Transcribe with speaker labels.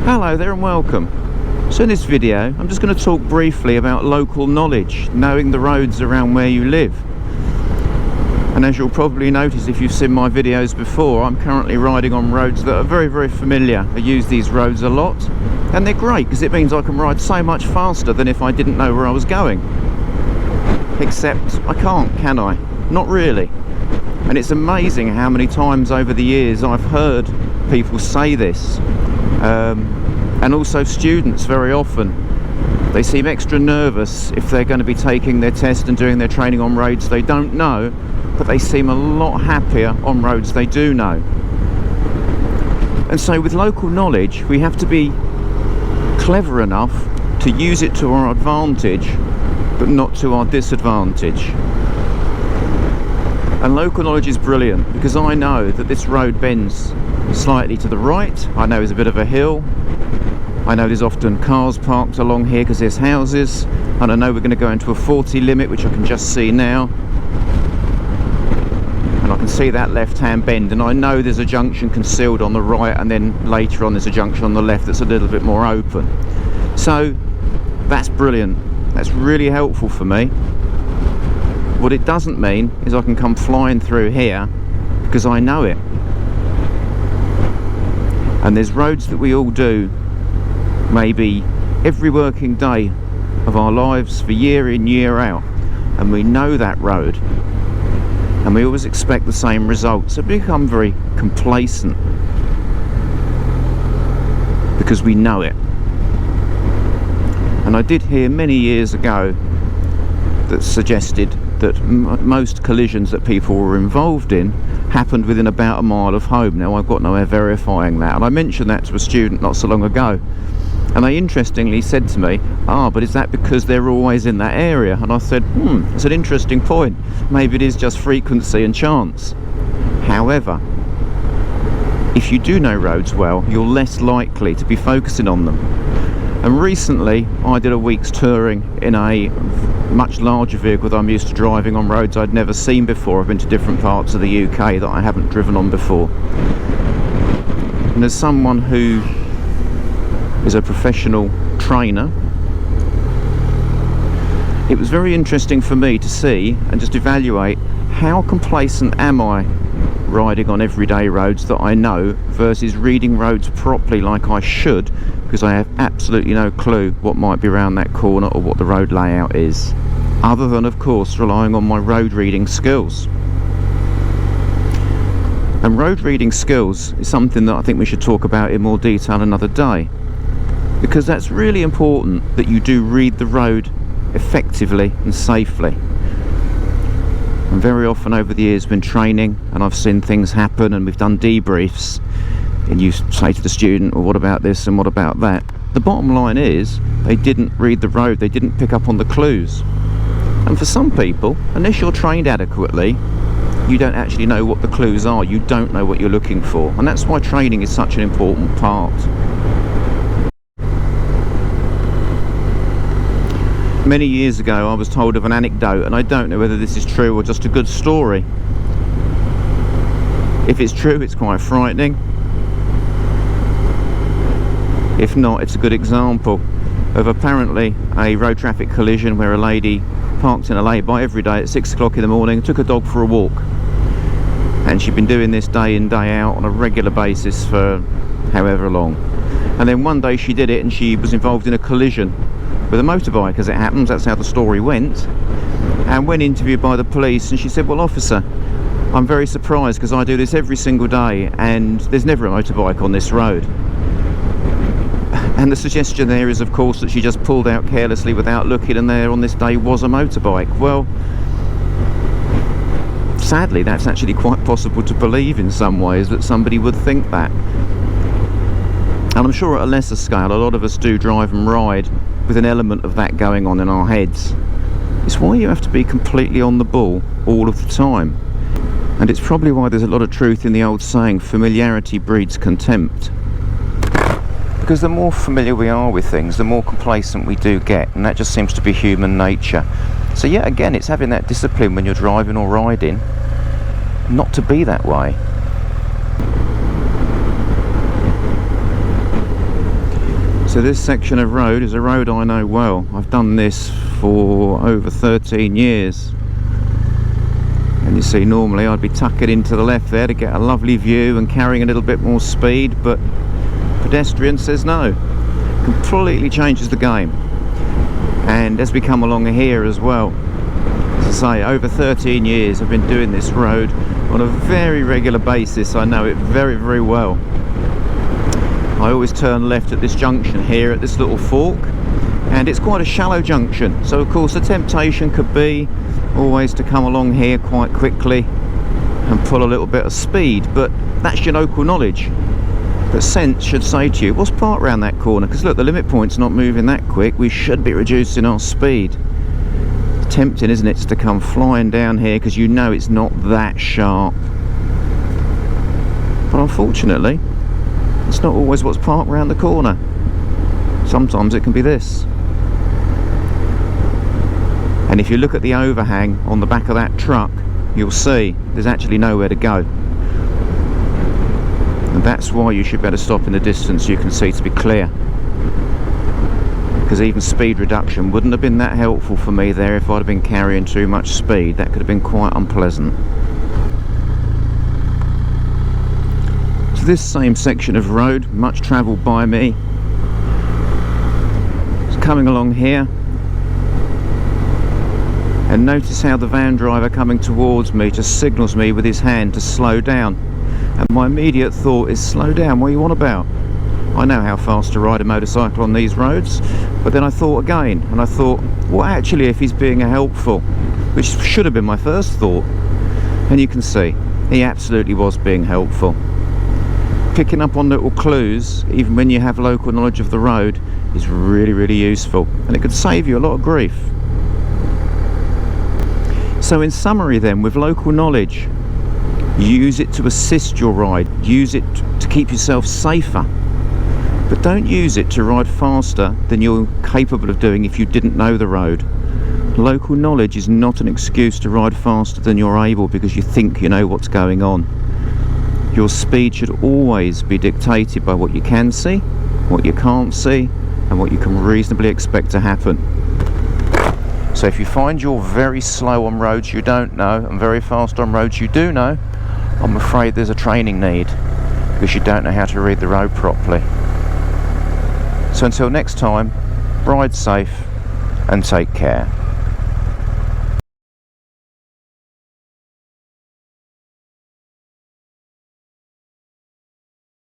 Speaker 1: Hello there and welcome. So in this video I'm just going to talk briefly about local knowledge, knowing the roads around where you live. And as you'll probably notice if you've seen my videos before, I'm currently riding on roads that are very familiar. I use these roads a lot and they're great because it means I can ride so much faster than if I didn't know where I was going. Except I can't, can I? Not really. And it's amazing how many times over the years I've heard people say this. And also students very often. They seem extra nervous if they're going to be taking their test and doing their training on roads they don't know, but they seem a lot happier on roads they do know. And so with local knowledge we have to be clever enough to use it to our advantage but not to our disadvantage. And local knowledge is brilliant because I know that this road bends slightly to the right. I know there's a bit of a hill. I know there's often cars parked along here because there's houses, and I know we're going to go into a 40 limit, which I can just see now, and I can see that left hand bend, and I know there's a junction concealed on the right, and then later on there's a junction on the left that's a little bit more open. So that's brilliant. That's really helpful for me. What it doesn't mean is I can come flying through here because I know it. And there's roads that we all do maybe every working day of our lives for year in, year out, and we know that road and we always expect the same results. So we become very complacent because we know it. And I did hear many years ago that suggested that most collisions that people were involved in happened within about a mile of home. Now I've got no way of verifying that, and I mentioned that to a student not so long ago, and they interestingly said to me, but is that because they're always in that area? And I said, it's an interesting point. Maybe it is just frequency and chance. However, if you do know roads well, you're less likely to be focusing on them. And recently I did a week's touring in a much larger vehicle that I'm used to driving on roads I'd never seen before. I've been to different parts of the UK that I haven't driven on before. And as someone who is a professional trainer, it was very interesting for me to see and just evaluate how complacent am I riding on everyday roads that I know versus reading roads properly like I should, because I have absolutely no clue what might be around that corner or what the road layout is, other than of course relying on my road reading skills. And road reading skills is something that I think we should talk about in more detail another day, because that's really important that you do read the road effectively and safely. And very often over the years I've been training and I've seen things happen and we've done debriefs, and you say to the student, well, what about this and what about that? The bottom line is they didn't read the road, they didn't pick up on the clues. And for some people, unless you're trained adequately, you don't actually know what the clues are, you don't know what you're looking for, and that's why training is such an important part. Many years ago I was told of an anecdote, and I don't know whether this is true or just a good story. If it's true, it's quite frightening. If not, it's a good example of apparently a road traffic collision where a lady parked in a lay-by every day at 6 o'clock in the morning, took her dog for a walk, and she'd been doing this day in, day out on a regular basis for however long. And then one day she did it and she was involved in a collision with a motorbike, as it happens. That's how the story went. And when interviewed by the police, and she said, well, officer, I'm very surprised because I do this every single day and there's never a motorbike on this road. And the suggestion there is of course that she just pulled out carelessly without looking, and there on this day was a motorbike. Well, sadly that's actually quite possible to believe in some ways, that somebody would think that. And I'm sure at a lesser scale a lot of us do drive and ride with an element of that going on in our heads. It's why you have to be completely on the ball all of the time. And it's probably why there's a lot of truth in the old saying, familiarity breeds contempt. Because the more familiar we are with things, the more complacent we do get, and that just seems to be human nature. So yeah, again, it's having that discipline when you're driving or riding, not to be that way. So this section of road is a road I know well. I've done this for over 13 years. And you see, normally I'd be tucking into the left there to get a lovely view and carrying a little bit more speed, but pedestrian says no. Completely changes the game. And as we come along here as well, as I say, over 13 years I've been doing this road on a very regular basis. I know it very, very well. I always turn left at this junction here at this little fork, and it's quite a shallow junction, so of course the temptation could be always to come along here quite quickly and pull a little bit of speed, but that's your local knowledge. But sense should say to you, what's parked around that corner? Because look, the limit point's not moving that quick, we should be reducing our speed. It's tempting, isn't it, to come flying down here because you know it's not that sharp. But unfortunately, it's not always what's parked around the corner. Sometimes it can be this. And if you look at the overhang on the back of that truck, you'll see there's actually nowhere to go. And that's why you should better stop in the distance you can see to be clear. Because even speed reduction wouldn't have been that helpful for me there if I'd have been carrying too much speed. That could have been quite unpleasant. So this same section of road, much travelled by me, is coming along here. And notice how the van driver coming towards me just signals me with his hand to slow down. And my immediate thought is, slow down, what are you on about? I know how fast to ride a motorcycle on these roads, but then I thought again, and I thought, what actually if he's being helpful? Which should have been my first thought. And you can see, he absolutely was being helpful. Picking up on little clues, even when you have local knowledge of the road, is really, really useful. And it could save you a lot of grief. So in summary then, with local knowledge, use it to assist your ride, use it to keep yourself safer, but don't use it to ride faster than you're capable of doing if you didn't know the road. Local knowledge is not an excuse to ride faster than you're able because you think you know what's going on. Your speed should always be dictated by what you can see, what you can't see, and what you can reasonably expect to happen. So if you find you're very slow on roads you don't know and very fast on roads you do know, I'm afraid there's a training need because you don't know how to read the road properly. So until next time, ride safe and take care.